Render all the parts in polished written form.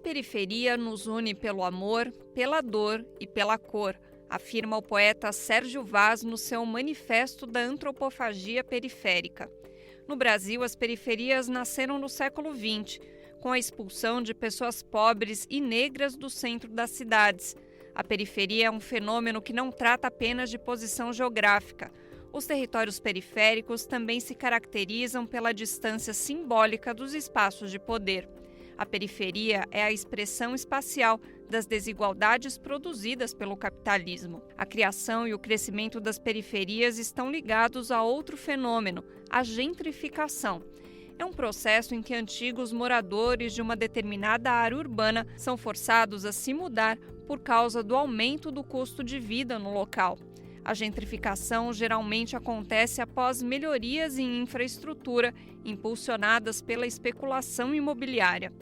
periferia nos une pelo amor, pela dor e pela cor, afirma o poeta Sérgio Vaz no seu Manifesto da Antropofagia Periférica. No Brasil, as periferias nasceram no século XX, com a expulsão de pessoas pobres e negras do centro das cidades. A periferia é um fenômeno que não trata apenas de posição geográfica. Os territórios periféricos também se caracterizam pela distância simbólica dos espaços de poder. A periferia é a expressão espacial das desigualdades produzidas pelo capitalismo. A criação e o crescimento das periferias estão ligados a outro fenômeno, a gentrificação. É um processo em que antigos moradores de uma determinada área urbana são forçados a se mudar por causa do aumento do custo de vida no local. A gentrificação geralmente acontece após melhorias em infraestrutura impulsionadas pela especulação imobiliária.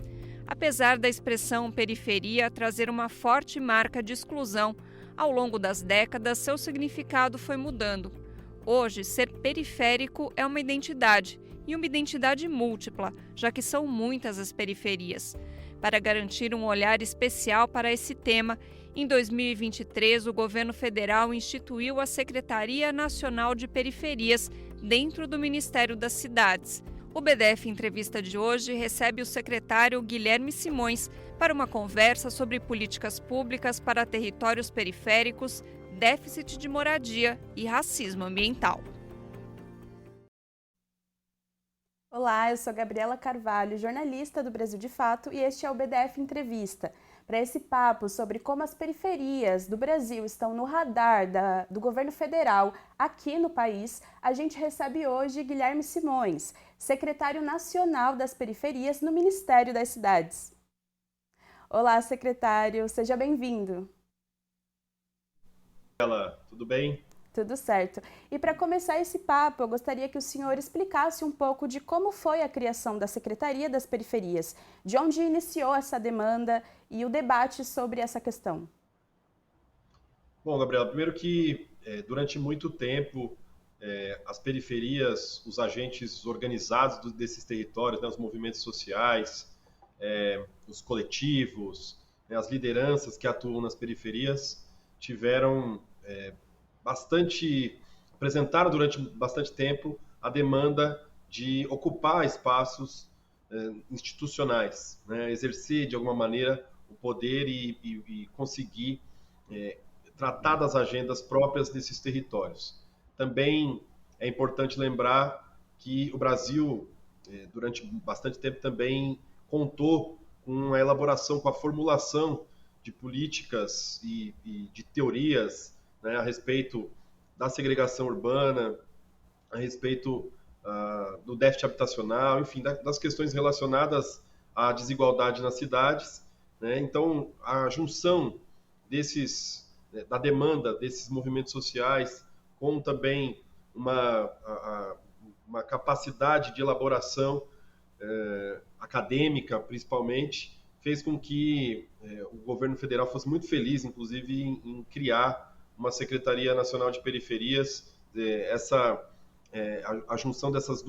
Apesar da expressão periferia trazer uma forte marca de exclusão, ao longo das décadas seu significado foi mudando. Hoje, ser periférico é uma identidade, e uma identidade múltipla, já que são muitas as periferias. Para garantir um olhar especial para esse tema, em 2023 o governo federal instituiu a Secretaria Nacional de Periferias dentro do Ministério das Cidades. O BDF Entrevista de hoje recebe o secretário Guilherme Simões para uma conversa sobre políticas públicas para territórios periféricos, déficit de moradia e racismo ambiental. Olá, eu sou Gabriela Carvalho, jornalista do Brasil de Fato, e este é o BDF Entrevista. Para esse papo sobre como as periferias do Brasil estão no radar do governo federal aqui no país, a gente recebe hoje Guilherme Simões, secretário nacional das periferias no Ministério das Cidades. Olá, secretário, seja bem-vindo. Olá, tudo bem? Tudo certo. E para começar esse papo, eu gostaria que o senhor explicasse um pouco de como foi a criação da Secretaria das Periferias, de onde iniciou essa demanda e o debate sobre essa questão. Bom, Gabriela, primeiro que durante muito tempo as periferias, os agentes organizados desses territórios, né, os movimentos sociais, os coletivos, né, as lideranças que atuam nas periferias tiveram apresentaram durante bastante tempo a demanda de ocupar espaços institucionais, né? Exercer de alguma maneira o poder e conseguir tratar das agendas próprias desses territórios. Também é importante lembrar que o Brasil, durante bastante tempo, também contou com a elaboração, com a formulação de políticas e de teorias, né, a respeito da segregação urbana, a respeito do déficit habitacional, enfim, das questões relacionadas à desigualdade nas cidades, né? Então, a junção da demanda desses movimentos sociais com também uma capacidade de elaboração acadêmica, principalmente, fez com que o governo federal fosse muito feliz, inclusive, em criar uma Secretaria Nacional de Periferias. A junção dessas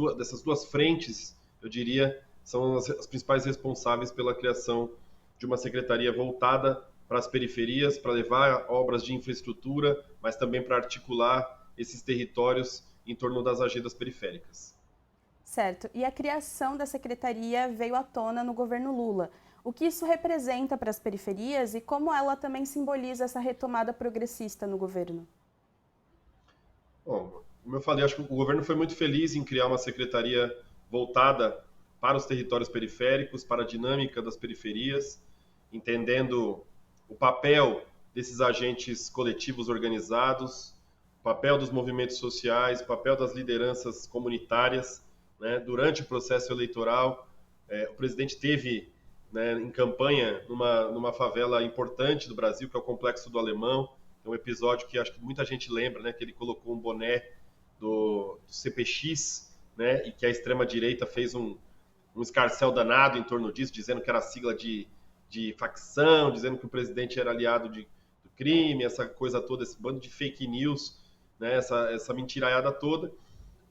duas frentes, eu diria, são as principais responsáveis pela criação de uma secretaria voltada para as periferias, para levar obras de infraestrutura, mas também para articular esses territórios em torno das agendas periféricas. Certo. E a criação da secretaria veio à tona no governo Lula. O que isso representa para as periferias e como ela também simboliza essa retomada progressista no governo? Bom, como eu falei, acho que o governo foi muito feliz em criar uma secretaria voltada para os territórios periféricos, para a dinâmica das periferias, entendendo o papel desses agentes coletivos organizados, o papel dos movimentos sociais, o papel das lideranças comunitárias, né? Durante o processo eleitoral, o presidente teve, né, em campanha numa favela importante do Brasil, que é o Complexo do Alemão. É um episódio que acho que muita gente lembra, né, que ele colocou um boné do CPX, né, e que a extrema-direita fez um escarcéu danado em torno disso, dizendo que era sigla de facção, dizendo que o presidente era aliado do crime, essa coisa toda, esse bando de fake news, né, essa mentiraiada toda.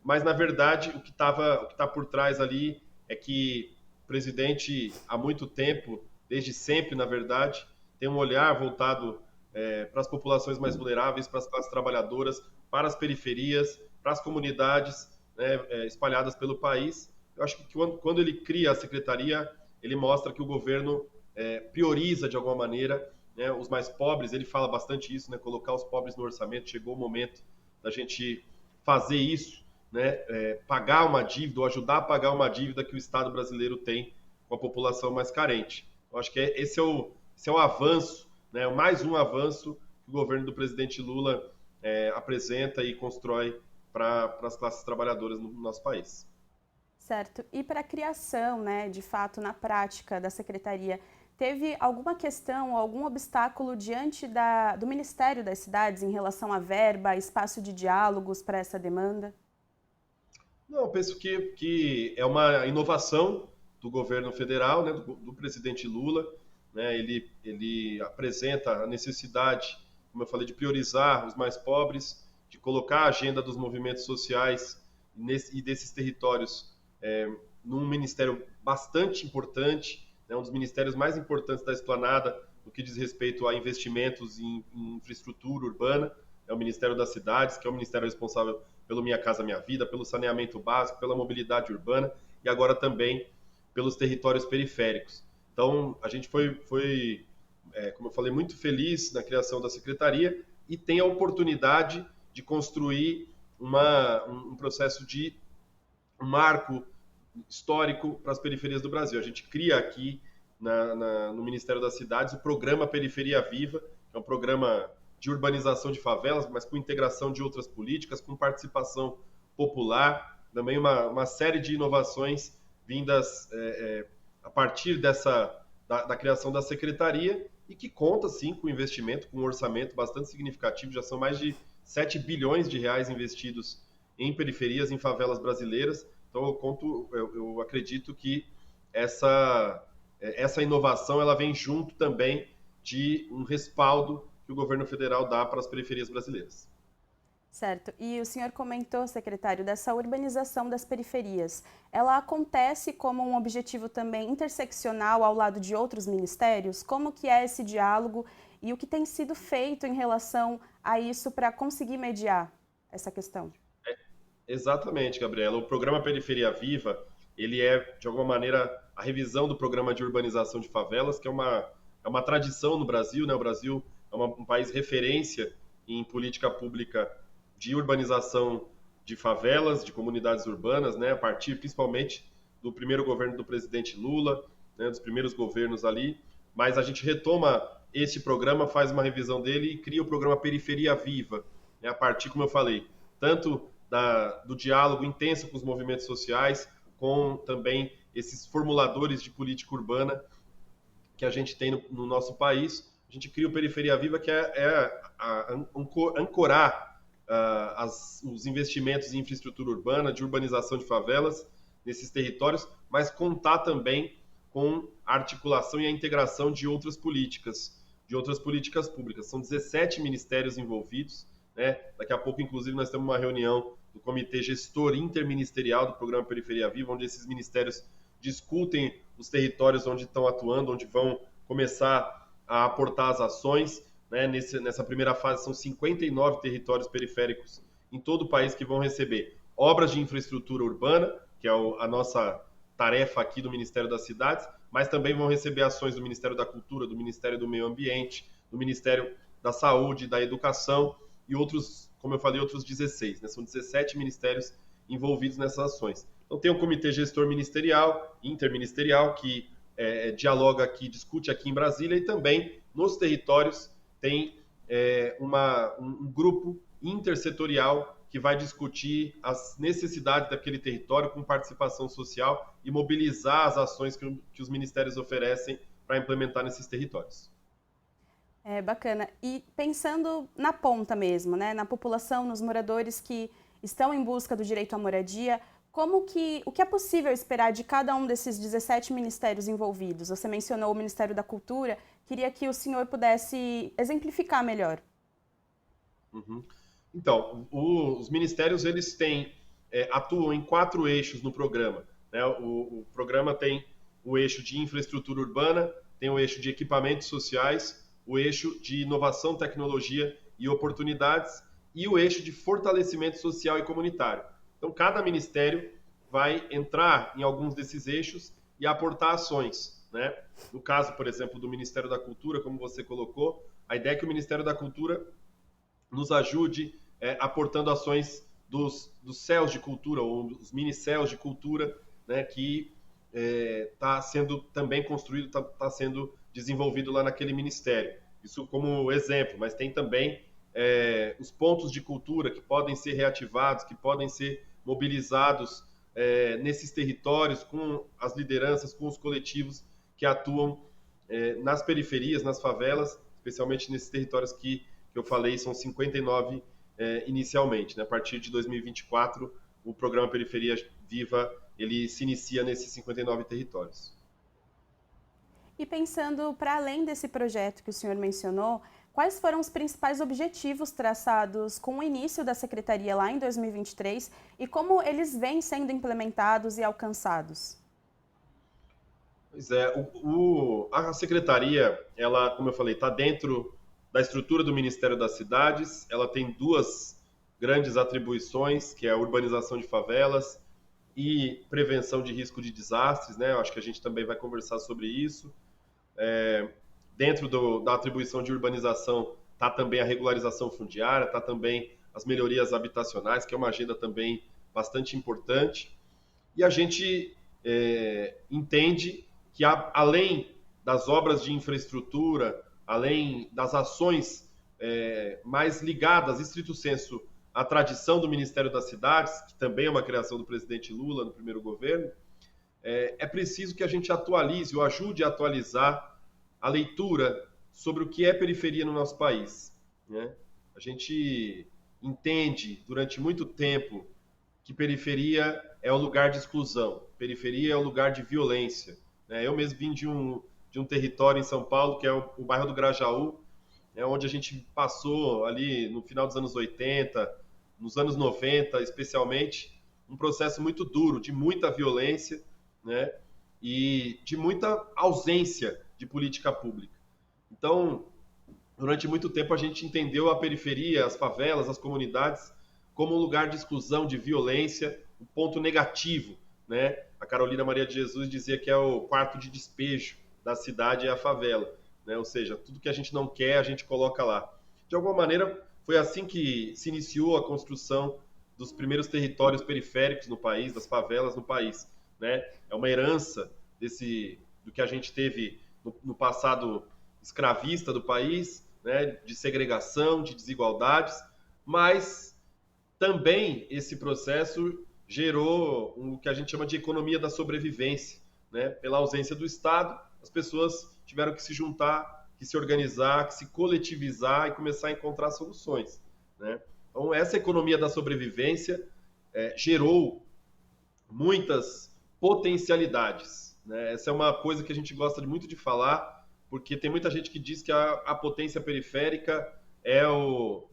Mas, na verdade, o que está por trás ali é que o presidente, há muito tempo, desde sempre, na verdade, tem um olhar voltado para as populações mais vulneráveis, para as classes trabalhadoras, para as periferias, para as comunidades, né, espalhadas pelo país. Eu acho que quando ele cria a secretaria, ele mostra que o governo prioriza, de alguma maneira, né, os mais pobres. Ele fala bastante isso, né, colocar os pobres no orçamento. Chegou o momento da gente fazer isso, né, pagar uma dívida, ou ajudar a pagar uma dívida que o Estado brasileiro tem com a população mais carente. Eu acho que esse é o avanço, né, mais um avanço que o governo do presidente Lula apresenta e constrói para as classes trabalhadoras no nosso país. Certo. E para a criação, né, de fato, na prática da secretaria, teve alguma questão, algum obstáculo diante do Ministério das Cidades em relação à verba, espaço de diálogos para essa demanda? Não, eu penso que é uma inovação do governo federal, né, do presidente Lula. Né, ele apresenta a necessidade, como eu falei, de priorizar os mais pobres, de colocar a agenda dos movimentos sociais e desses territórios num ministério bastante importante, né, um dos ministérios mais importantes da esplanada no que diz respeito a investimentos em infraestrutura urbana. É o Ministério das Cidades, que é o ministério responsável pelo Minha Casa Minha Vida, pelo saneamento básico, pela mobilidade urbana e agora também pelos territórios periféricos. Então, a gente foi como eu falei, muito feliz na criação da secretaria e tem a oportunidade de construir um processo de um marco histórico para as periferias do Brasil. A gente cria aqui no Ministério das Cidades o programa Periferia Viva, que é um programa de urbanização de favelas, mas com integração de outras políticas, com participação popular, também uma série de inovações vindas a partir da criação da secretaria e que conta, sim, com investimento, com um orçamento bastante significativo. Já são mais de 7 bilhões de reais investidos em periferias, em favelas brasileiras. Então, eu acredito que essa inovação ela vem junto também de um respaldo que o governo federal dá para as periferias brasileiras. Certo. E o senhor comentou, secretário, dessa urbanização das periferias. Ela acontece como um objetivo também interseccional ao lado de outros ministérios? Como que é esse diálogo e o que tem sido feito em relação a isso para conseguir mediar essa questão? Exatamente, Gabriela. O programa Periferia Viva, ele de alguma maneira, a revisão do programa de urbanização de favelas, que é uma tradição no Brasil, né? O Brasil é um país referência em política pública de urbanização de favelas, de comunidades urbanas, né? A partir principalmente do primeiro governo do presidente Lula, né? Dos primeiros governos ali. Mas a gente retoma este programa, faz uma revisão dele e cria o programa Periferia Viva, né? A partir, como eu falei, tanto do diálogo intenso com os movimentos sociais, com também esses formuladores de política urbana que a gente tem no nosso país. A gente cria o Periferia Viva, que ancorar os investimentos em infraestrutura urbana, de urbanização de favelas nesses territórios, mas contar também com a articulação e a integração de outras políticas públicas. São 17 ministérios envolvidos, né? Daqui a pouco, inclusive, nós temos uma reunião do Comitê Gestor Interministerial do Programa Periferia Viva, onde esses ministérios discutem os territórios onde estão atuando, onde vão começar a aportar as ações. Né? Nessa primeira fase, são 59 territórios periféricos em todo o país que vão receber obras de infraestrutura urbana, que é a nossa tarefa aqui do Ministério das Cidades, mas também vão receber ações do Ministério da Cultura, do Ministério do Meio Ambiente, do Ministério da Saúde, da Educação e outros, como eu falei, outros 16. Né? São 17 ministérios envolvidos nessas ações. Então tem um comitê gestor ministerial, interministerial, que dialoga aqui, discute aqui em Brasília, e também nos territórios tem um grupo intersetorial que vai discutir as necessidades daquele território com participação social e mobilizar as ações que os ministérios oferecem para implementar nesses territórios. É bacana. E pensando na ponta mesmo, né, na população, nos moradores que estão em busca do direito à moradia, o que é possível esperar de cada um desses 17 ministérios envolvidos? Você mencionou o Ministério da Cultura, queria que o senhor pudesse exemplificar melhor. Uhum. Então, os ministérios eles atuam em 4 eixos no programa. Né? O programa tem o eixo de infraestrutura urbana, tem o eixo de equipamentos sociais, o eixo de inovação, tecnologia e oportunidades e o eixo de fortalecimento social e comunitário. Então, cada ministério vai entrar em alguns desses eixos e aportar ações, né? No caso, por exemplo, do Ministério da Cultura, como você colocou, a ideia é que o Ministério da Cultura nos ajude aportando ações dos céus de cultura, ou dos mini-céus de cultura, né, que está sendo também construído, está sendo desenvolvido lá naquele ministério. Isso como exemplo, mas tem também os pontos de cultura que podem ser reativados, que podem ser mobilizados nesses territórios com as lideranças, com os coletivos que atuam nas periferias, nas favelas, especialmente nesses territórios que eu falei, são 59 inicialmente, né? A partir de 2024, o programa Periferia Viva, ele se inicia nesses 59 territórios. E pensando para além desse projeto que o senhor mencionou, quais foram os principais objetivos traçados com o início da Secretaria lá em 2023 e como eles vêm sendo implementados e alcançados? Pois é, a Secretaria, ela, como eu falei, está dentro da estrutura do Ministério das Cidades. Ela tem duas grandes atribuições, que é a urbanização de favelas e prevenção de risco de desastres, né? Eu acho que a gente também vai conversar sobre isso. Dentro da atribuição de urbanização está também a regularização fundiária, está também as melhorias habitacionais, que é uma agenda também bastante importante. E a gente entende que, além das obras de infraestrutura, além das ações mais ligadas, estrito sensu, à tradição do Ministério das Cidades, que também é uma criação do presidente Lula no primeiro governo, é preciso que a gente atualize ou ajude a atualizar a leitura sobre o que é periferia no nosso país, né? A gente entende durante muito tempo que periferia é um lugar de exclusão, periferia é um lugar de violência, né? Eu mesmo vim de um território em São Paulo, que é o bairro do Grajaú, onde a gente passou ali no final dos anos 80, nos anos 90 especialmente, um processo muito duro, de muita violência, né? E de muita ausência de política pública. Então, durante muito tempo a gente entendeu a periferia, as favelas, as comunidades como um lugar de exclusão, de violência, um ponto negativo, né? A Carolina Maria de Jesus dizia que é o quarto de despejo da cidade é a favela, né? Ou seja, tudo que a gente não quer, a gente coloca lá. De alguma maneira, foi assim que se iniciou a construção dos primeiros territórios periféricos no país, das favelas no país, né? É uma herança do que a gente teve no passado escravista do país, né? De segregação, de desigualdades, mas também esse processo gerou o que a gente chama de economia da sobrevivência, né? Pela ausência do Estado, as pessoas tiveram que se juntar, que se organizar, que se coletivizar e começar a encontrar soluções, né? Então, essa economia da sobrevivência gerou muitas potencialidades, né? Essa é uma coisa que a gente gosta muito de falar, porque tem muita gente que diz que a potência periférica é o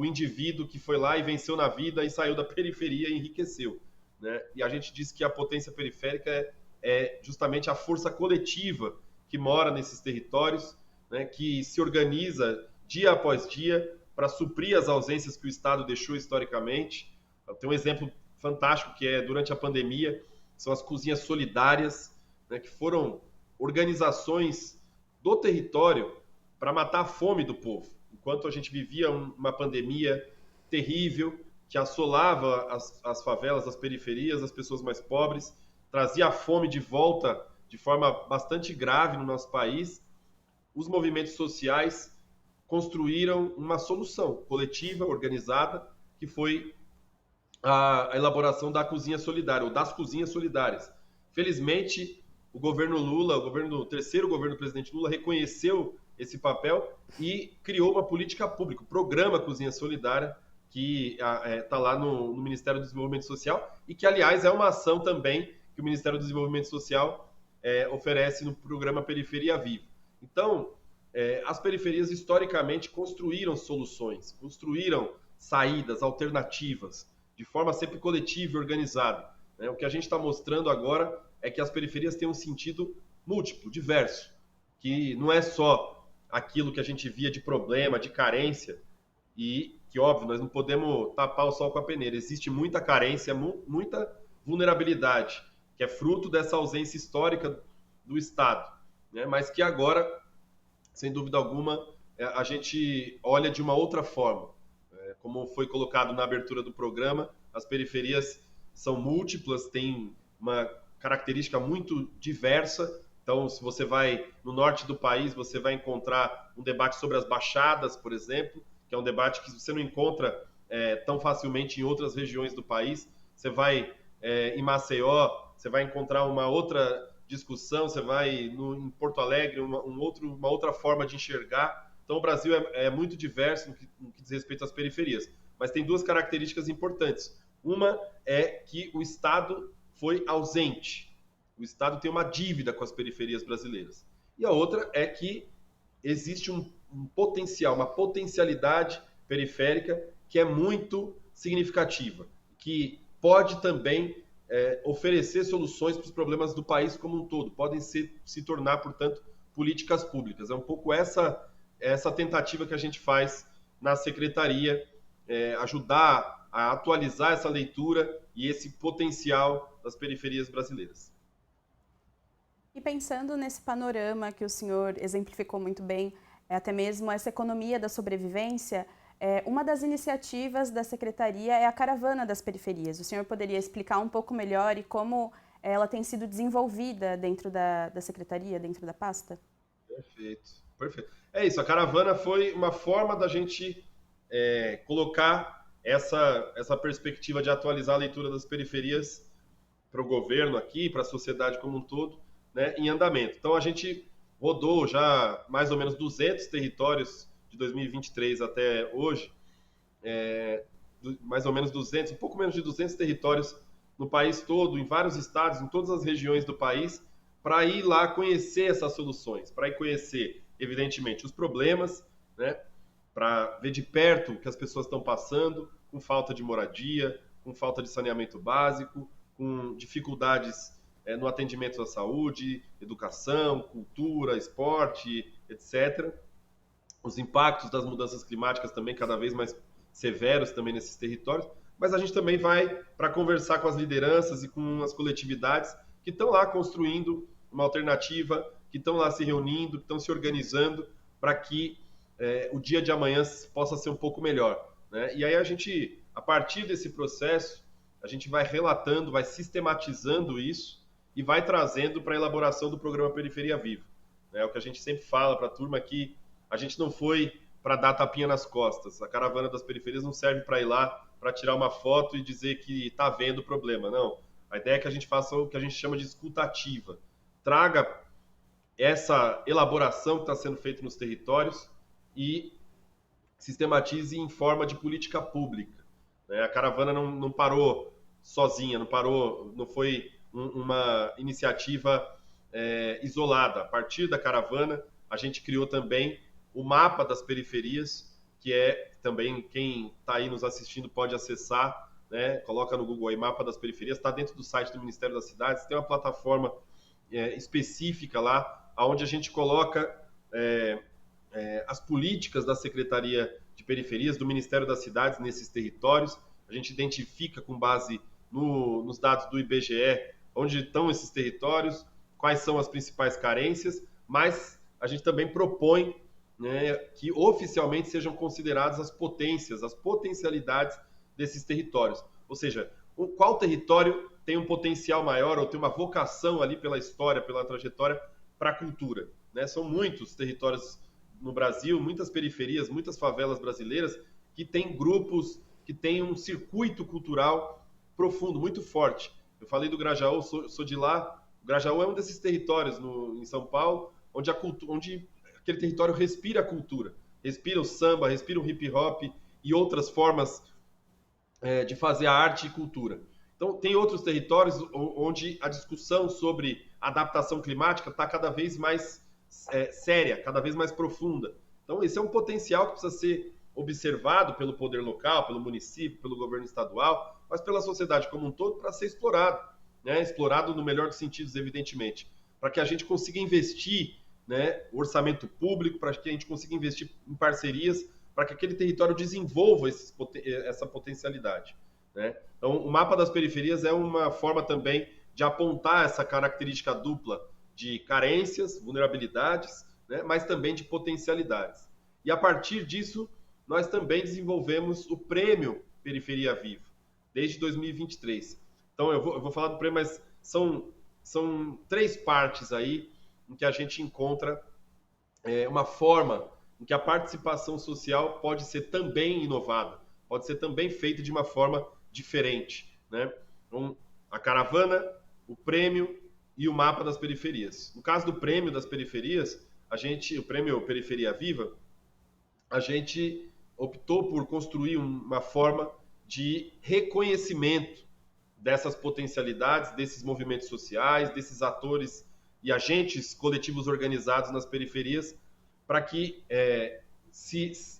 indivíduo que foi lá e venceu na vida e saiu da periferia e enriqueceu, né? E a gente diz que a potência periférica é justamente a força coletiva que mora nesses territórios, né? Que se organiza dia após dia para suprir as ausências que o Estado deixou historicamente. Tem um exemplo fantástico que é durante a pandemia, são as cozinhas solidárias, né? Que foram organizações do território para matar a fome do povo. Enquanto a gente vivia uma pandemia terrível que assolava as favelas, as periferias, as pessoas mais pobres, trazia a fome de volta de forma bastante grave no nosso país, os movimentos sociais construíram uma solução coletiva, organizada, que foi a elaboração da cozinha solidária, ou das cozinhas solidárias. Felizmente, o governo Lula, o terceiro governo do presidente Lula, reconheceu esse papel e criou uma política pública, o programa Cozinha Solidária, que está lá no Ministério do Desenvolvimento Social e que, aliás, é uma ação também que o Ministério do Desenvolvimento Social oferece no programa Periferia Viva. Então, as periferias historicamente construíram soluções, construíram saídas, alternativas, de forma sempre coletiva e organizada, né? O que a gente está mostrando agora é que as periferias têm um sentido múltiplo, diverso, que não é só aquilo que a gente via de problema, de carência, e que, óbvio, nós não podemos tapar o sol com a peneira. Existe muita carência, muita vulnerabilidade, que é fruto dessa ausência histórica do Estado, né? Mas que agora, sem dúvida alguma, a gente olha de uma outra forma. Como foi colocado na abertura do programa, as periferias são múltiplas, têm uma característica muito diversa. Então, se você vai no norte do país, você vai encontrar um debate sobre as baixadas, por exemplo, que é um debate que você não encontra tão facilmente em outras regiões do país. Você vai em Maceió, você vai encontrar uma outra discussão, você vai em Porto Alegre, uma outra forma de enxergar. Então, o Brasil é muito diverso no que diz respeito às periferias, mas tem duas características importantes. Uma é que o Estado foi ausente. O Estado tem uma dívida com as periferias brasileiras. E a outra é que existe um potencial, uma potencialidade periférica que é muito significativa, que pode também oferecer soluções para os problemas do país como um todo, podem se tornar, portanto, políticas públicas. É um pouco essa tentativa que a gente faz na Secretaria, ajudar a atualizar essa leitura e esse potencial das periferias brasileiras. E pensando nesse panorama que o senhor exemplificou muito bem, até mesmo essa economia da sobrevivência, uma das iniciativas da Secretaria é a Caravana das Periferias. O senhor poderia explicar um pouco melhor e como ela tem sido desenvolvida dentro da Secretaria, dentro da pasta? Perfeito. É isso, a Caravana foi uma forma da gente colocar essa perspectiva de atualizar a leitura das periferias para o governo aqui, para a sociedade como um todo, né, em andamento. Então, a gente rodou já mais ou menos 200 territórios de 2023 até hoje, mais ou menos 200, um pouco menos de 200 territórios no país todo, em vários estados, em todas as regiões do país, para ir lá conhecer essas soluções, para ir conhecer, evidentemente, os problemas, né, para ver de perto o que as pessoas estão passando, com falta de moradia, com falta de saneamento básico, com dificuldades no atendimento à saúde, educação, cultura, esporte, etc. Os impactos das mudanças climáticas também cada vez mais severos também nesses territórios, mas a gente também vai para conversar com as lideranças e com as coletividades que estão lá construindo uma alternativa, que estão lá se reunindo, que estão se organizando para que o dia de amanhã possa ser um pouco melhor, né? E aí a gente, a partir desse processo, a gente vai relatando, vai sistematizando isso e vai trazendo para a elaboração do programa Periferia Viva. É o que a gente sempre fala para a turma, que a gente não foi para dar tapinha nas costas. A Caravana das Periferias não serve para ir lá, para tirar uma foto e dizer que está vendo o problema. Não. A ideia é que a gente faça o que a gente chama de escuta ativa. Traga essa elaboração que está sendo feita nos territórios e sistematize em forma de política pública. A Caravana não parou sozinha, não foi uma iniciativa isolada. A partir da Caravana, a gente criou também o mapa das periferias, que também quem está aí nos assistindo pode acessar, né? Coloca no Google aí, mapa das periferias, está dentro do site do Ministério das Cidades, tem uma plataforma específica lá, onde a gente coloca as políticas da Secretaria de Periferias, do Ministério das Cidades nesses territórios. A gente identifica com base nos dados do IBGE onde estão esses territórios, quais são as principais carências, mas a gente também propõe, né, que oficialmente sejam consideradas as potências, as potencialidades desses territórios. Ou seja, qual território tem um potencial maior ou tem uma vocação ali pela história, pela trajetória para a cultura, né? São muitos territórios no Brasil, muitas periferias, muitas favelas brasileiras que têm grupos, que têm um circuito cultural profundo, muito forte. Eu falei do Grajaú, sou de lá. O Grajaú é um desses territórios em São Paulo, onde aquele território respira a cultura, respira o samba, respira o hip hop e outras formas de fazer a arte e cultura. Então, tem outros territórios onde a discussão sobre adaptação climática está cada vez mais séria, cada vez mais profunda. Então, esse é um potencial que precisa ser observado pelo poder local, pelo município, pelo governo estadual, mas pela sociedade como um todo, para ser explorado. né, explorado no melhor dos sentidos, evidentemente, para que a gente consiga investir, né, o orçamento público, para que a gente consiga investir em parcerias, para que aquele território desenvolva essa potencialidade, né? Então, o mapa das periferias é uma forma também de apontar essa característica dupla de carências, vulnerabilidades, né, mas também de potencialidades. E a partir disso, nós também desenvolvemos o Prêmio Periferia Viva, desde 2023. Então, eu vou falar do prêmio, mas são 3 partes aí em que a gente encontra uma forma em que a participação social pode ser também inovada, pode ser também feita de uma forma diferente, né? Então, a caravana, o prêmio e o mapa das periferias. No caso do prêmio das periferias, o prêmio Periferia Viva, a gente optou por construir uma forma de reconhecimento dessas potencialidades, desses movimentos sociais, desses atores e agentes coletivos organizados nas periferias, para que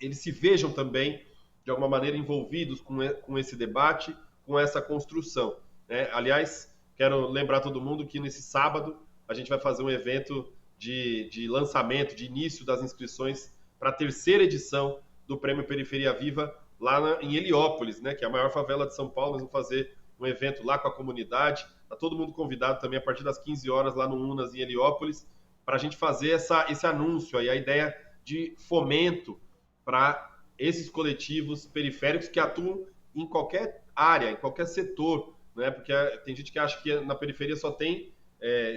eles se vejam também, de alguma maneira, envolvidos com esse debate, com essa construção, né? Aliás, quero lembrar todo mundo que nesse sábado a gente vai fazer um evento de lançamento, de início das inscrições para a 3ª edição do Prêmio Periferia Viva, lá em Heliópolis, né, que é a maior favela de São Paulo. Nós vamos fazer um evento lá com a comunidade. Está todo mundo convidado também a partir das 15 horas lá no Unas, em Heliópolis, para a gente fazer esse anúncio aí, a ideia de fomento para esses coletivos periféricos que atuam em qualquer área, em qualquer setor, né? Porque tem gente que acha que na periferia só tem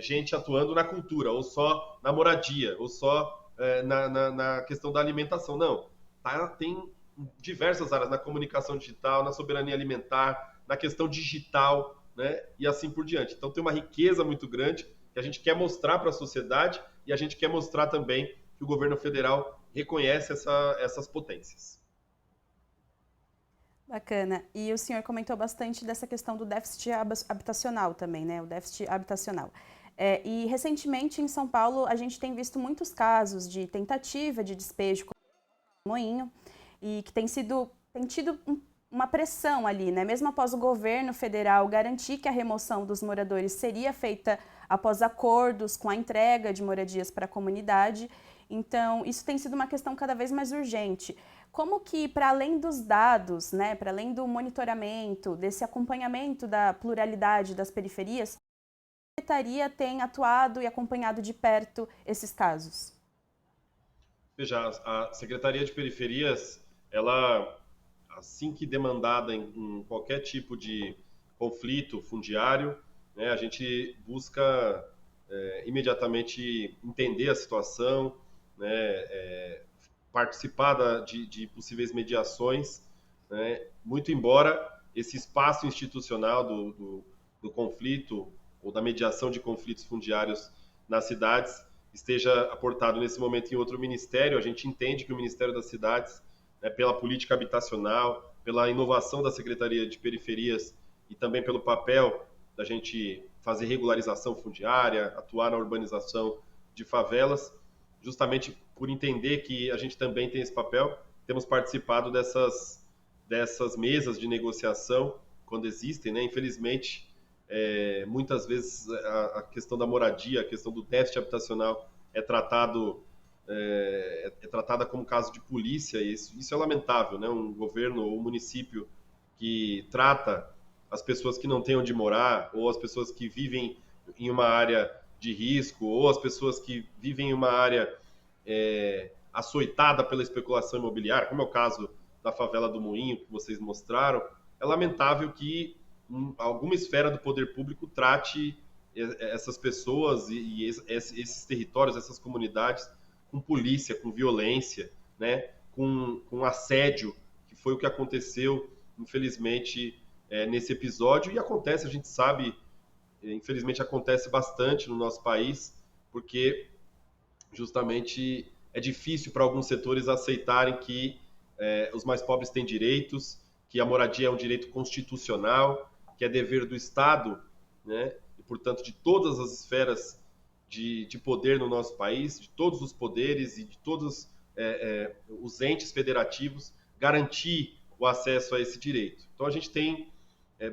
gente atuando na cultura, ou só na moradia, ou só na questão da alimentação. Não, tem diversas áreas, na comunicação digital, na soberania alimentar, na questão digital, né? E assim por diante. Então tem uma riqueza muito grande que a gente quer mostrar para a sociedade, e a gente quer mostrar também que o governo federal reconhece essas potências. Bacana. E o senhor comentou bastante dessa questão do déficit habitacional também, né? O déficit habitacional. E recentemente em São Paulo a gente tem visto muitos casos de tentativa de despejo com moinho, e que tem tido uma pressão ali, né? Mesmo após o governo federal garantir que a remoção dos moradores seria feita após acordos com a entrega de moradias para a comunidade. Então, isso tem sido uma questão cada vez mais urgente. Como que, para além dos dados, né, para além do monitoramento, desse acompanhamento da pluralidade das periferias, a Secretaria tem atuado e acompanhado de perto esses casos? Veja, a Secretaria de Periferias, ela, assim que demandada em qualquer tipo de conflito fundiário, né, a gente busca imediatamente entender a situação, né, participar de possíveis mediações, né, muito embora esse espaço institucional do conflito ou da mediação de conflitos fundiários nas cidades esteja aportado nesse momento em outro ministério. A gente entende que o Ministério das Cidades, né, pela política habitacional, pela inovação da Secretaria de Periferias e também pelo papel da gente fazer regularização fundiária, atuar na urbanização de favelas, justamente por entender que a gente também tem esse papel, temos participado dessas mesas de negociação quando existem, né? Infelizmente, muitas vezes a questão da moradia, a questão do déficit habitacional é tratada como caso de polícia, e isso é lamentável, né? Um governo ou um município que trata as pessoas que não têm onde morar, ou as pessoas que vivem em uma área de risco, ou as pessoas que vivem em uma área açoitada pela especulação imobiliária, como é o caso da favela do Moinho, que vocês mostraram. É lamentável que alguma esfera do poder público trate essas pessoas e esses territórios, essas comunidades, com polícia, com violência, né? com assédio, que foi o que aconteceu, infelizmente, nesse episódio. E acontece, a gente sabe, infelizmente acontece bastante no nosso país, porque justamente é difícil para alguns setores aceitarem que os mais pobres têm direitos, que a moradia é um direito constitucional, que é dever do Estado, né? E, portanto, de todas as esferas de poder no nosso país, de todos os poderes e de todos os entes federativos, garantir o acesso a esse direito. Então, a gente tem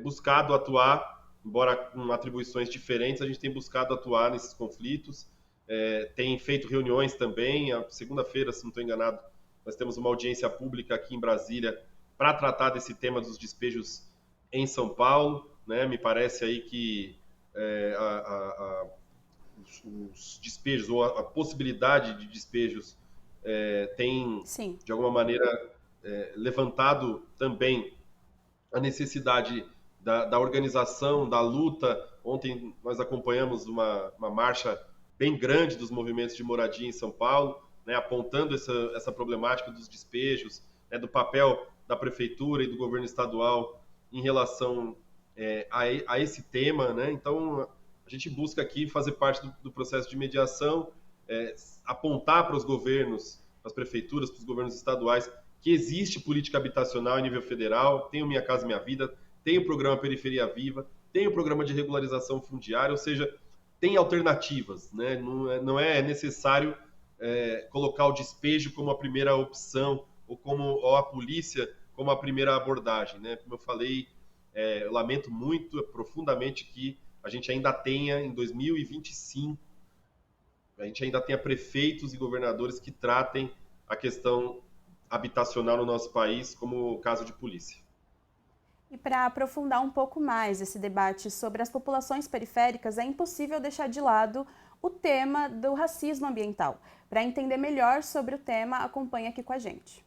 buscado atuar embora com atribuições diferentes, a gente tem buscado atuar nesses conflitos, tem feito reuniões também. A segunda-feira, se não estou enganado, nós temos uma audiência pública aqui em Brasília para tratar desse tema dos despejos em São Paulo, né? Me parece aí que os despejos, ou a possibilidade de despejos, tem, Sim. de alguma maneira, levantado também a necessidade da organização, da luta. Ontem nós acompanhamos uma marcha bem grande dos movimentos de moradia em São Paulo, né, apontando essa problemática dos despejos, né, do papel da prefeitura e do governo estadual em relação a esse tema, né? Então, a gente busca aqui fazer parte do processo de mediação, apontar para os governos, para as prefeituras, para os governos estaduais, que existe política habitacional em nível federal, tem o Minha Casa Minha Vida, tem o programa Periferia Viva, tem o programa de regularização fundiária, ou seja, tem alternativas, né? Não é necessário colocar o despejo como a primeira opção, ou a polícia como a primeira abordagem, né? Como eu falei, eu lamento muito, profundamente, que a gente ainda tenha, em 2025, a gente ainda tenha prefeitos e governadores que tratem a questão habitacional no nosso país como caso de polícia. E para aprofundar um pouco mais esse debate sobre as populações periféricas, é impossível deixar de lado o tema do racismo ambiental. Para entender melhor sobre o tema, acompanhe aqui com a gente.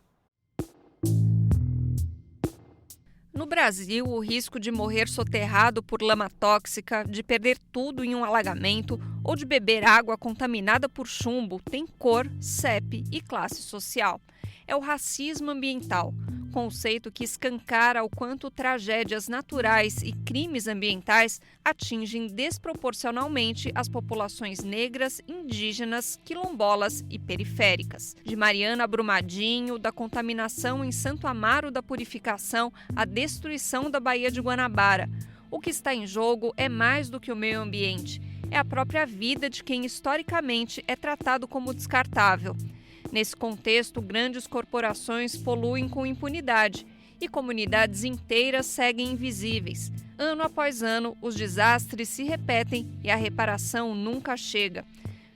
No Brasil, o risco de morrer soterrado por lama tóxica, de perder tudo em um alagamento ou de beber água contaminada por chumbo tem cor, CEP e classe social. É o racismo ambiental, conceito que escancara o quanto tragédias naturais e crimes ambientais atingem desproporcionalmente as populações negras, indígenas, quilombolas e periféricas. De Mariana Brumadinho, da contaminação em Santo Amaro da Purificação à destruição da Baía de Guanabara. O que está em jogo é mais do que o meio ambiente, é a própria vida de quem historicamente é tratado como descartável. Nesse contexto, grandes corporações poluem com impunidade e comunidades inteiras seguem invisíveis. Ano após ano, os desastres se repetem e a reparação nunca chega.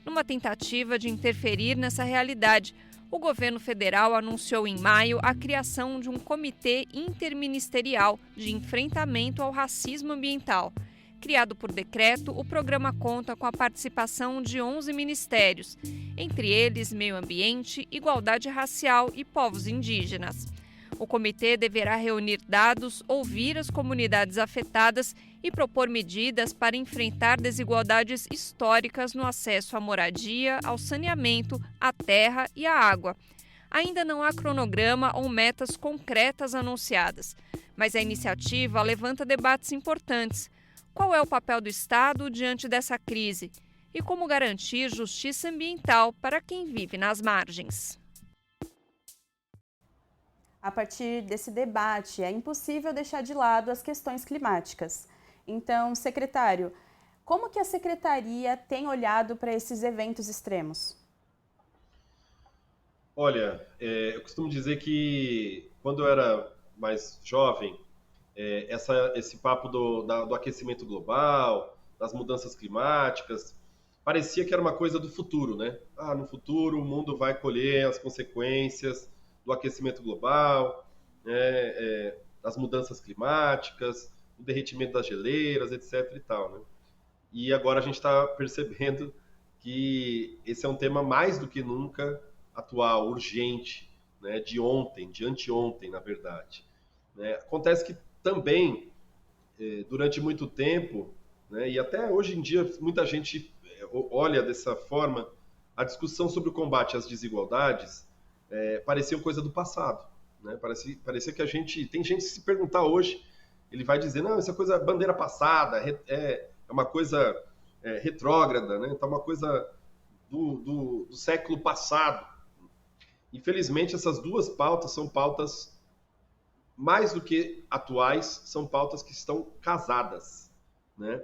Numa tentativa de interferir nessa realidade, o governo federal anunciou em maio a criação de um comitê interministerial de enfrentamento ao racismo ambiental. Criado por decreto, o programa conta com a participação de 11 ministérios, entre eles Meio Ambiente, Igualdade Racial e Povos Indígenas. O comitê deverá reunir dados, ouvir as comunidades afetadas e propor medidas para enfrentar desigualdades históricas no acesso à moradia, ao saneamento, à terra e à água. Ainda não há cronograma ou metas concretas anunciadas, mas a iniciativa levanta debates importantes. Qual é o papel do Estado diante dessa crise? E como garantir justiça ambiental para quem vive nas margens? A partir desse debate, é impossível deixar de lado as questões climáticas. Então, secretário, como que a Secretaria tem olhado para esses eventos extremos? Olha, eu costumo dizer que quando eu era mais jovem, esse papo do aquecimento global, das mudanças climáticas, parecia que era uma coisa do futuro, né? No futuro o mundo vai colher as consequências do aquecimento global, das mudanças climáticas, do derretimento das geleiras, etc. e tal, né? E agora a gente está percebendo que esse é um tema mais do que nunca atual, urgente, né? De ontem, de anteontem, na verdade. Acontece que também, durante muito tempo, né, e até hoje em dia, muita gente olha dessa forma, a discussão sobre o combate às desigualdades parecia coisa do passado. Né? Parecia que tem gente que se perguntar hoje, ele vai dizer, não, isso é coisa bandeira passada, é uma coisa retrógrada, né? Então, uma coisa do século passado. Infelizmente, essas duas pautas são pautas mais do que atuais, são pautas que estão casadas, né?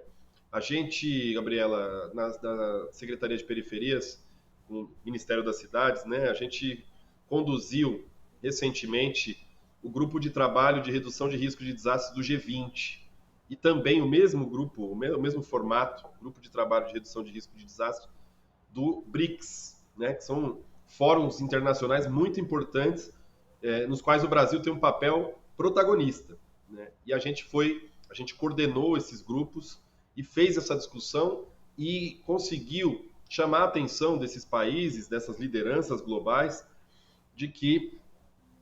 A gente, Gabriela, na Secretaria de Periferias, no Ministério das Cidades, né, a gente conduziu recentemente o grupo de trabalho de redução de risco de desastres do G20. e também o mesmo grupo, o mesmo formato, Grupo de Trabalho de Redução de Risco de Desastre, do BRICS, né, que são fóruns internacionais muito importantes, nos quais o Brasil tem um papel protagonista, né? E a gente coordenou esses grupos e fez essa discussão e conseguiu chamar a atenção desses países, dessas lideranças globais, de que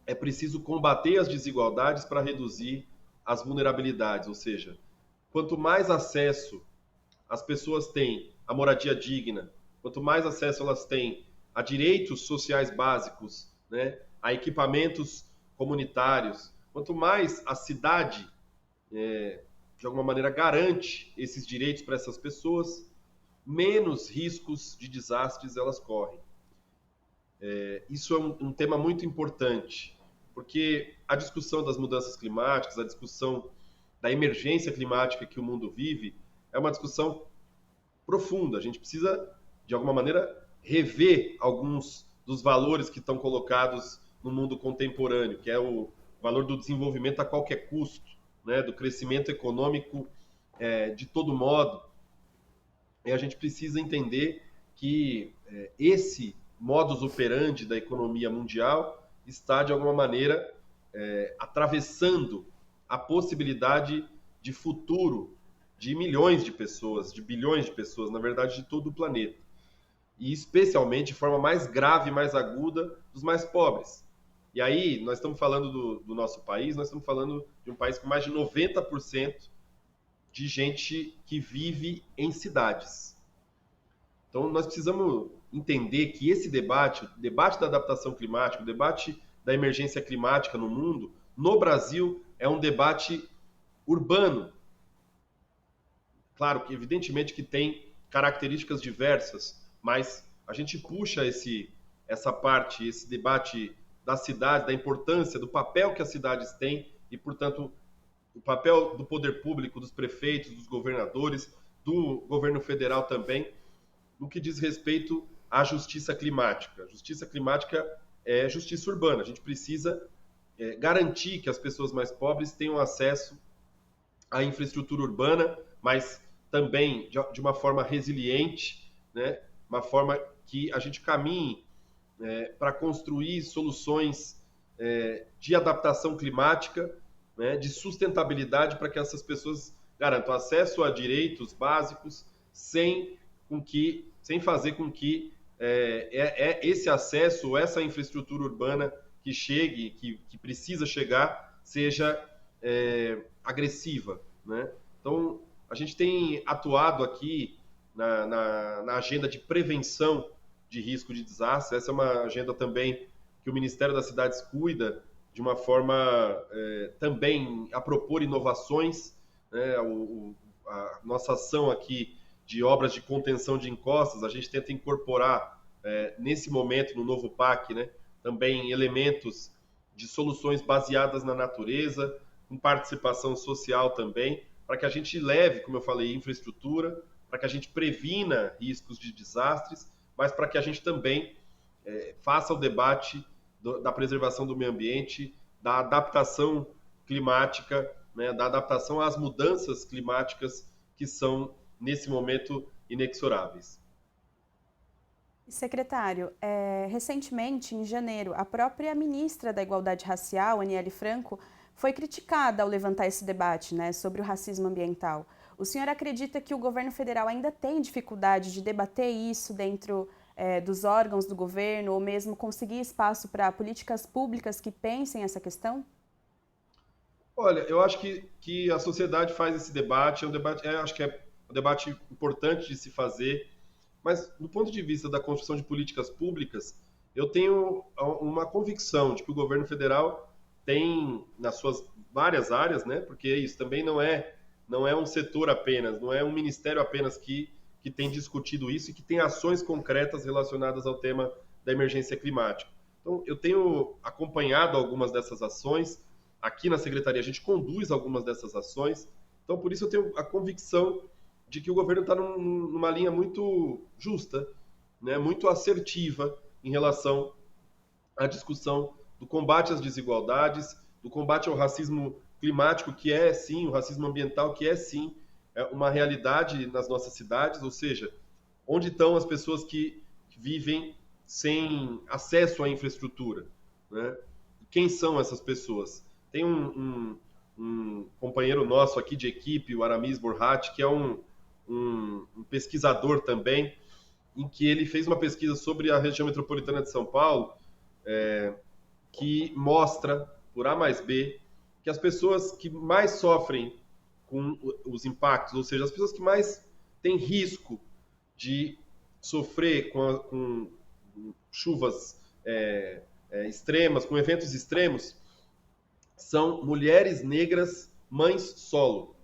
é preciso combater as desigualdades para reduzir as vulnerabilidades, ou seja, quanto mais acesso as pessoas têm à moradia digna, quanto mais acesso elas têm a direitos sociais básicos, né, a equipamentos comunitários, quanto mais a cidade, de alguma maneira, garante esses direitos para essas pessoas, menos riscos de desastres elas correm. Isso é um tema muito importante, porque a discussão das mudanças climáticas, a discussão da emergência climática que o mundo vive, é uma discussão profunda. A gente precisa, de alguma maneira, rever alguns dos valores que estão colocados no mundo contemporâneo, que é o valor do desenvolvimento a qualquer custo, né, do crescimento econômico de todo modo. E a gente precisa entender que esse modus operandi da economia mundial está, de alguma maneira, atravessando a possibilidade de futuro de milhões de pessoas, de bilhões de pessoas, na verdade, de todo o planeta. E especialmente, de forma mais grave e mais aguda, dos mais pobres. E aí, nós estamos falando do nosso país, nós estamos falando de um país com mais de 90% de gente que vive em cidades. Então, nós precisamos entender que esse debate, o debate da adaptação climática, o debate da emergência climática no mundo, no Brasil, é um debate urbano. Claro que, evidentemente, que tem características diversas, mas a gente puxa essa parte, esse debate da cidade, da importância, do papel que as cidades têm e, portanto, o papel do poder público, dos prefeitos, dos governadores, do governo federal também, no que diz respeito à justiça climática. Justiça climática é justiça urbana. A gente precisa garantir que as pessoas mais pobres tenham acesso à infraestrutura urbana, mas também de uma forma resiliente, né? Uma forma que a gente caminhe para construir soluções de adaptação climática, né? De sustentabilidade, para que essas pessoas garantam acesso a direitos básicos sem fazer com que esse acesso, essa infraestrutura urbana que chegue, que precisa chegar, seja agressiva, né? Então, a gente tem atuado aqui na agenda de prevenção de risco de desastre. Essa é uma agenda também que o Ministério das Cidades cuida de uma forma também a propor inovações, né? A nossa ação aqui de obras de contenção de encostas, a gente tenta incorporar nesse momento, no novo PAC, né, também elementos de soluções baseadas na natureza, com participação social também, para que a gente leve, como eu falei, infraestrutura, para que a gente previna riscos de desastres, mas para que a gente também faça o debate da preservação do meio ambiente, da adaptação climática, né, da adaptação às mudanças climáticas que são, nesse momento, inexoráveis. Secretário, recentemente, em janeiro, a própria ministra da Igualdade Racial, Aniele Franco, foi criticada ao levantar esse debate, né, sobre o racismo ambiental. O senhor acredita que o governo federal ainda tem dificuldade de debater isso dentro dos órgãos do governo, ou mesmo conseguir espaço para políticas públicas que pensem essa questão? Olha, eu acho que a sociedade faz esse debate, acho que é um debate importante de se fazer, mas do ponto de vista da construção de políticas públicas, eu tenho uma convicção de que o governo federal tem nas suas várias áreas, né? Porque isso também não é um setor apenas, não é um ministério apenas que tem discutido isso e que tem ações concretas relacionadas ao tema da emergência climática. Então, eu tenho acompanhado algumas dessas ações. Aqui na Secretaria a gente conduz algumas dessas ações. Então, por isso eu tenho a convicção de que o governo está numa linha muito justa, né? Muito assertiva em relação à discussão do combate às desigualdades, do combate ao racismo climático, que é sim, o racismo ambiental, que é sim uma realidade nas nossas cidades, ou seja, onde estão as pessoas que vivem sem acesso à infraestrutura, né? Quem são essas pessoas? Tem um companheiro nosso aqui de equipe, o Aramis Borrat, que é um pesquisador também, em que ele fez uma pesquisa sobre a região metropolitana de São Paulo, que mostra, por A mais B, que as pessoas que mais sofrem com os impactos, ou seja, as pessoas que mais têm risco de sofrer com chuvas extremas, com eventos extremos, são mulheres negras mães solo.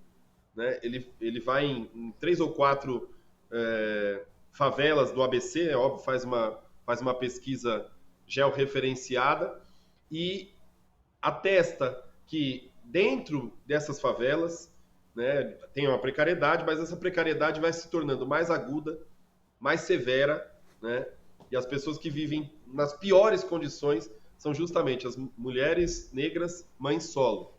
Né? Ele vai em 3 ou 4 favelas do ABC, é óbvio, faz uma pesquisa georreferenciada e atesta que dentro dessas favelas, né, tem uma precariedade, mas essa precariedade vai se tornando mais aguda, mais severa, né? E as pessoas que vivem nas piores condições são justamente as mulheres negras mães solo.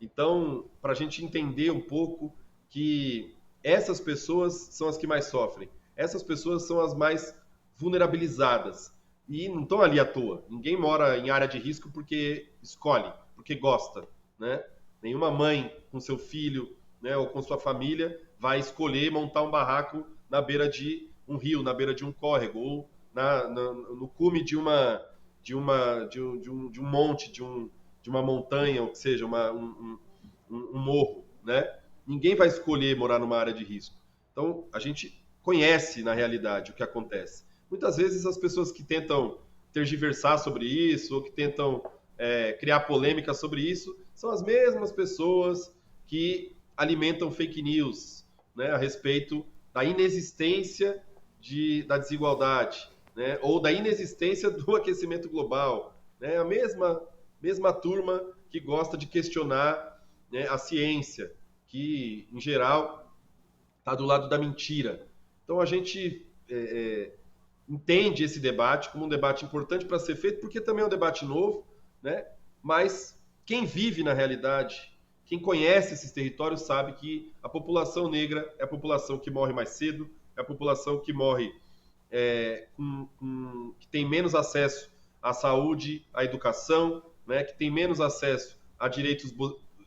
Então, para a gente entender um pouco que essas pessoas são as que mais sofrem, essas pessoas são as mais vulnerabilizadas e não estão ali à toa. Ninguém mora em área de risco porque escolhe, porque gosta, né? Nenhuma mãe com seu filho, né, ou com sua família vai escolher montar um barraco na beira de um rio, na beira de um córrego, ou no cume de um monte, de uma montanha, ou que seja, um morro, né? Ninguém vai escolher morar numa área de risco. Então, a gente conhece, na realidade, o que acontece. Muitas vezes, as pessoas que tentam tergiversar sobre isso, ou que tentam criar polêmica sobre isso, são as mesmas pessoas que alimentam fake news, né, a respeito da inexistência da desigualdade, né, ou da inexistência do aquecimento global. Né, a mesma turma que gosta de questionar, né, a ciência, que, em geral, está do lado da mentira. Então, a gente entende esse debate como um debate importante para ser feito, porque também é um debate novo, né, mas quem vive na realidade, quem conhece esses territórios sabe que a população negra é a população que morre mais cedo, é a população que morre que tem menos acesso à saúde, à educação, né, que tem menos acesso a direitos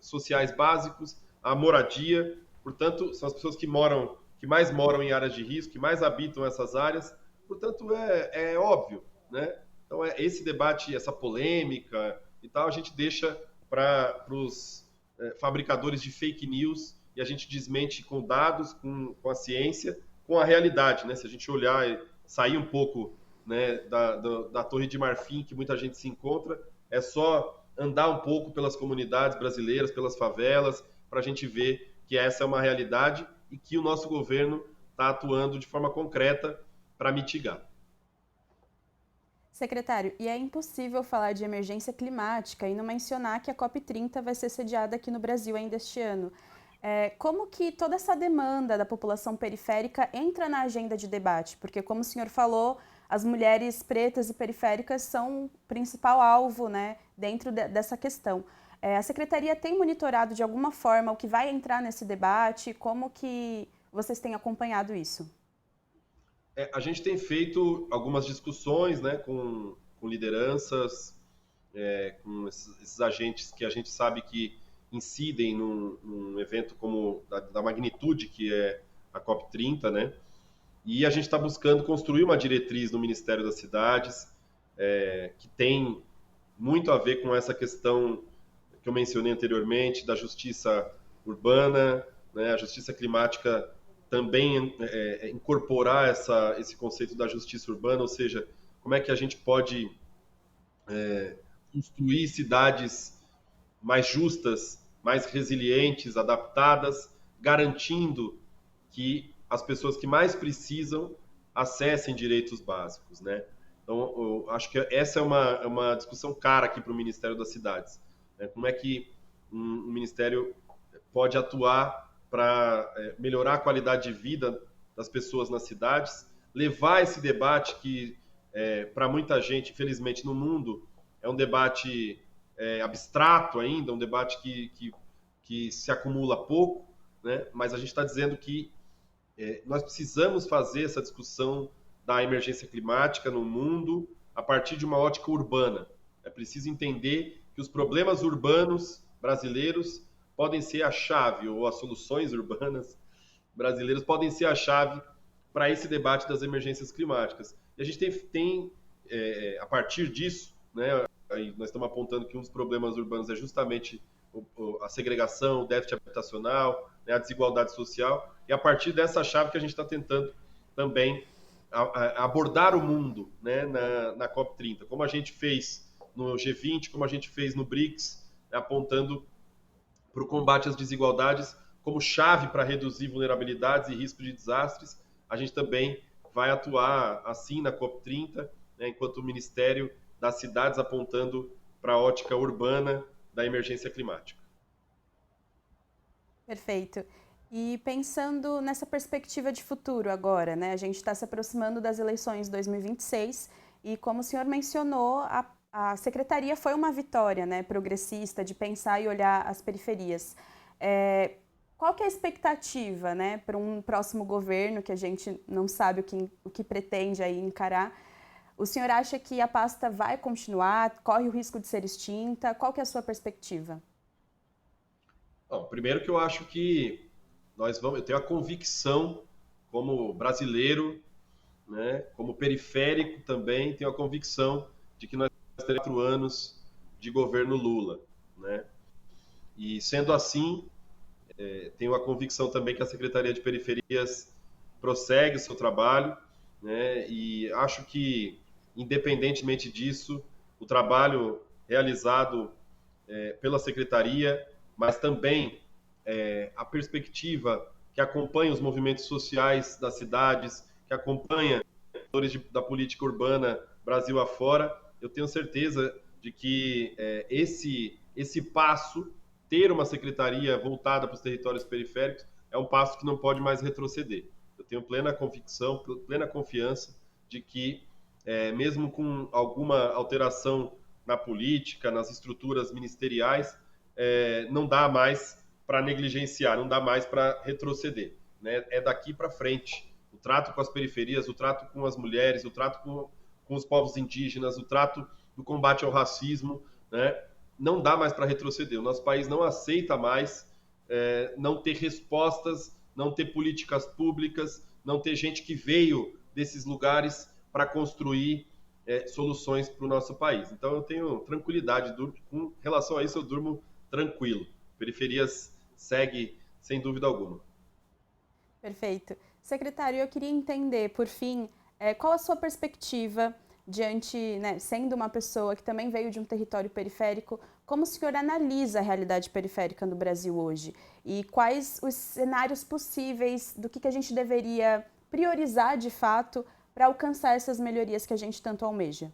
sociais básicos, à moradia. Portanto, são as pessoas que mais moram em áreas de risco, que mais habitam essas áreas. Portanto, é óbvio, né? Então, esse debate, essa polêmica e tal, a gente deixa para os fabricadores de fake news e a gente desmente com dados, com a ciência, com a realidade, né? Se a gente olhar e sair um pouco, né, da Torre de Marfim, que muita gente se encontra, é só andar um pouco pelas comunidades brasileiras, pelas favelas, para a gente ver que essa é uma realidade e que o nosso governo está atuando de forma concreta para mitigar. Secretário, e é impossível falar de emergência climática e não mencionar que a COP30 vai ser sediada aqui no Brasil ainda este ano. Como que toda essa demanda da população periférica entra na agenda de debate? Porque, como o senhor falou, as mulheres pretas e periféricas são o principal alvo, né, dentro dessa questão. A Secretaria tem monitorado de alguma forma o que vai entrar nesse debate? Como que vocês têm acompanhado isso? A gente tem feito algumas discussões, né, com lideranças, com esses agentes que a gente sabe que incidem num evento como da magnitude que é a COP30, né? E a gente está buscando construir uma diretriz no Ministério das Cidades que tem muito a ver com essa questão que eu mencionei anteriormente, da justiça urbana, né? A justiça climática também incorporar esse conceito da justiça urbana, ou seja, como é que a gente pode construir cidades mais justas, mais resilientes, adaptadas, garantindo que as pessoas que mais precisam acessem direitos básicos, né? Então, eu acho que essa é uma discussão cara aqui para o Ministério das Cidades. Né? Como é que um ministério pode atuar para melhorar a qualidade de vida das pessoas nas cidades, levar esse debate que, para muita gente, infelizmente, no mundo, é um debate abstrato ainda, um debate que que se acumula pouco, né? Mas a gente está dizendo que nós precisamos fazer essa discussão da emergência climática no mundo a partir de uma ótica urbana. É preciso entender que os problemas urbanos brasileiros podem ser a chave, ou as soluções urbanas brasileiras podem ser a chave para esse debate das emergências climáticas. E a gente tem a partir disso, né, aí nós estamos apontando que um dos problemas urbanos é justamente a segregação, o déficit habitacional, né, a desigualdade social, e a partir dessa chave que a gente está tentando também abordar o mundo, né, na COP30, como a gente fez no G20, como a gente fez no BRICS, né, apontando para o combate às desigualdades como chave para reduzir vulnerabilidades e risco de desastres. A gente também vai atuar assim na COP30, né, enquanto o Ministério das Cidades apontando para a ótica urbana da emergência climática. Perfeito. E pensando nessa perspectiva de futuro agora, né? A gente está se aproximando das eleições de 2026 e, como o senhor mencionou, a secretaria foi uma vitória, né, progressista de pensar e olhar as periferias. Qual que é a expectativa, né, para um próximo governo que a gente não sabe o que pretende aí encarar? O senhor acha que a pasta vai continuar? Corre o risco de ser extinta? Qual que é a sua perspectiva? Bom, primeiro que eu acho que eu tenho a convicção como brasileiro, né, como periférico também, tenho a convicção de que nós teremos 4 anos de governo Lula, né? E sendo assim, tenho a convicção também que a Secretaria de Periferias prossegue o seu trabalho, né? E acho que, independentemente disso, o trabalho realizado pela Secretaria, mas também a perspectiva que acompanha os movimentos sociais das cidades, que acompanha os atores da política urbana Brasil afora, eu tenho certeza de que esse passo, ter uma secretaria voltada para os territórios periféricos, é um passo que não pode mais retroceder. Eu tenho plena convicção, plena confiança de que, mesmo com alguma alteração na política, nas estruturas ministeriais, não dá mais para negligenciar, não dá mais para retroceder, né? É daqui para frente. O trato com as periferias, o trato com as mulheres, o trato com os povos indígenas, o trato do combate ao racismo, né? Não dá mais para retroceder. O nosso país não aceita mais não ter respostas, não ter políticas públicas, não ter gente que veio desses lugares para construir soluções para o nosso país. Então eu tenho tranquilidade, com relação a isso eu durmo tranquilo. Periferias segue sem dúvida alguma. Perfeito. Secretário, eu queria entender, por fim, qual a sua perspectiva diante, né, sendo uma pessoa que também veio de um território periférico, como o senhor analisa a realidade periférica no Brasil hoje? E quais os cenários possíveis do que a gente deveria priorizar de fato para alcançar essas melhorias que a gente tanto almeja?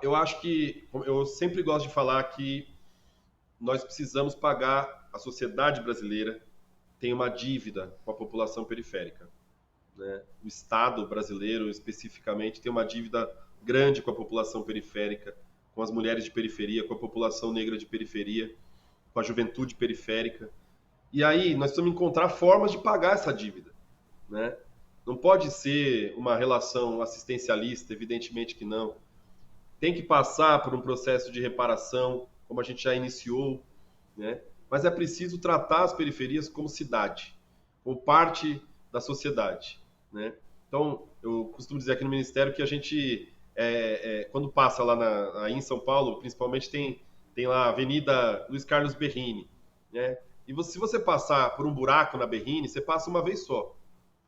Eu acho que, eu sempre gosto de falar que nós precisamos pagar, a sociedade brasileira tem uma dívida com a população periférica, né? O Estado brasileiro, especificamente, tem uma dívida grande com a população periférica, com as mulheres de periferia, com a população negra de periferia, com a juventude periférica. E aí nós precisamos encontrar formas de pagar essa dívida, né? Não pode ser uma relação assistencialista, evidentemente que não. Tem que passar por um processo de reparação, como a gente já iniciou, né? Mas é preciso tratar as periferias como cidade, como parte da sociedade, né? Então, eu costumo dizer aqui no Ministério que a gente, quando passa lá aí em São Paulo, principalmente tem lá a Avenida Luiz Carlos Berrini, né? E se você passar por um buraco na Berrini, você passa uma vez só,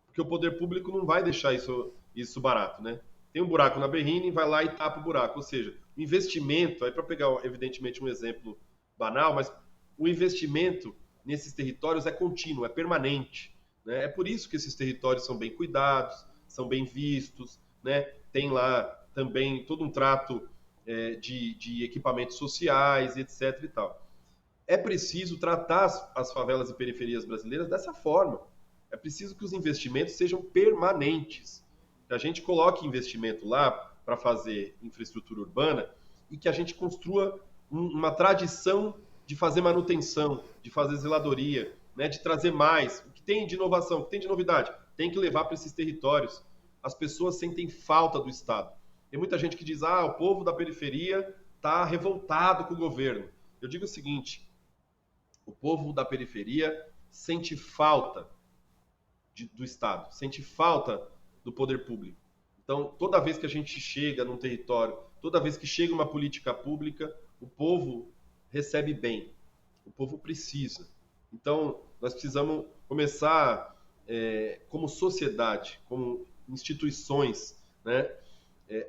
porque o poder público não vai deixar isso barato, né? Tem um buraco na Berrini, vai lá e tapa o buraco. Ou seja, o investimento, aí para pegar evidentemente um exemplo banal, mas o investimento nesses territórios é contínuo, é permanente, né? É por isso que esses territórios são bem cuidados, são bem vistos, né? Tem lá também todo um trato de equipamentos sociais, etc. e tal. É preciso tratar as favelas e periferias brasileiras dessa forma. É preciso que os investimentos sejam permanentes. Que a gente coloque investimento lá para fazer infraestrutura urbana e que a gente construa uma tradição de fazer manutenção, de fazer zeladoria, né, de trazer mais. O que tem de inovação, o que tem de novidade, tem que levar para esses territórios. As pessoas sentem falta do Estado. Tem muita gente que diz, o povo da periferia está revoltado com o governo. Eu digo o seguinte, o povo da periferia sente falta do Estado, sente falta do poder público. Então, toda vez que a gente chega num território, toda vez que chega uma política pública, o povo recebe bem, o povo precisa. Então, nós precisamos começar, como sociedade, como instituições, né,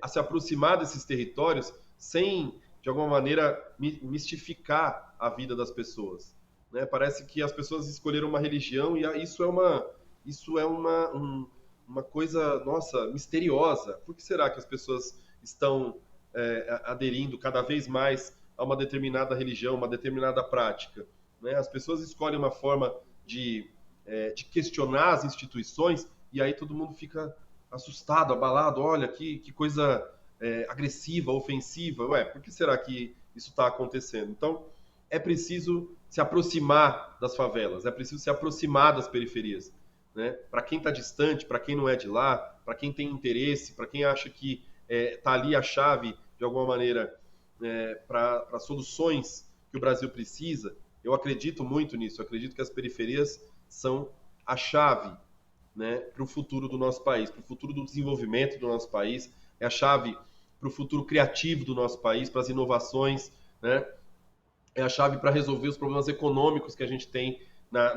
a se aproximar desses territórios sem, de alguma maneira, mistificar a vida das pessoas. Né? Parece que as pessoas escolheram uma religião e isso é uma coisa, nossa, misteriosa. Por que será que as pessoas estão aderindo cada vez mais a uma determinada religião, uma determinada prática? Né? As pessoas escolhem uma forma de questionar as instituições e aí todo mundo fica assustado, abalado. Olha, que coisa agressiva, ofensiva. Ué, por que será que isso está acontecendo? Então, é preciso se aproximar das favelas, é preciso se aproximar das periferias. Né? Para quem está distante, para quem não é de lá, para quem tem interesse, para quem acha que está ali a chave, de alguma maneira, para soluções que o Brasil precisa, eu acredito muito nisso. Eu acredito que as periferias são a chave, né, para o futuro do nosso país, para o futuro do desenvolvimento do nosso país, é a chave para o futuro criativo do nosso país, para as inovações, né? É a chave para resolver os problemas econômicos que a gente tem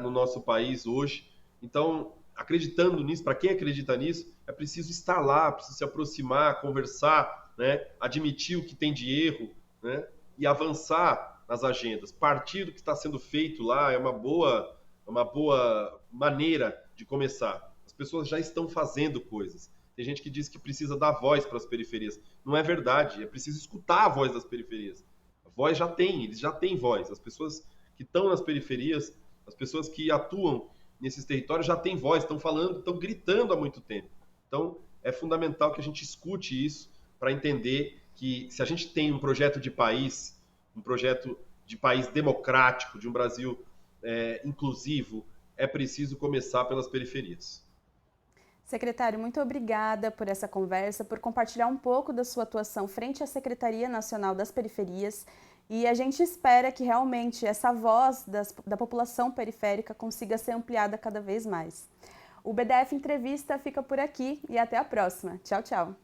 no nosso país hoje. Então, acreditando nisso, para quem acredita nisso, é preciso estar lá, precisa se aproximar, conversar, né? Admitir o que tem de erro, né? E avançar nas agendas. Partir do que está sendo feito lá é uma boa maneira de começar. As pessoas já estão fazendo coisas. Tem gente que diz que precisa dar voz para as periferias. Não é verdade, é preciso escutar a voz das periferias. A voz já tem, eles já têm voz. As pessoas que estão nas periferias, as pessoas que atuam nesses territórios já têm voz, estão falando, estão gritando há muito tempo. Então, é fundamental que a gente escute isso para entender que se a gente tem um projeto de país democrático, de um Brasil inclusivo, é preciso começar pelas periferias. Secretário, muito obrigada por essa conversa, por compartilhar um pouco da sua atuação frente à Secretaria Nacional das Periferias, e a gente espera que realmente essa voz da população periférica consiga ser ampliada cada vez mais. O BDF Entrevista fica por aqui e até a próxima. Tchau, tchau.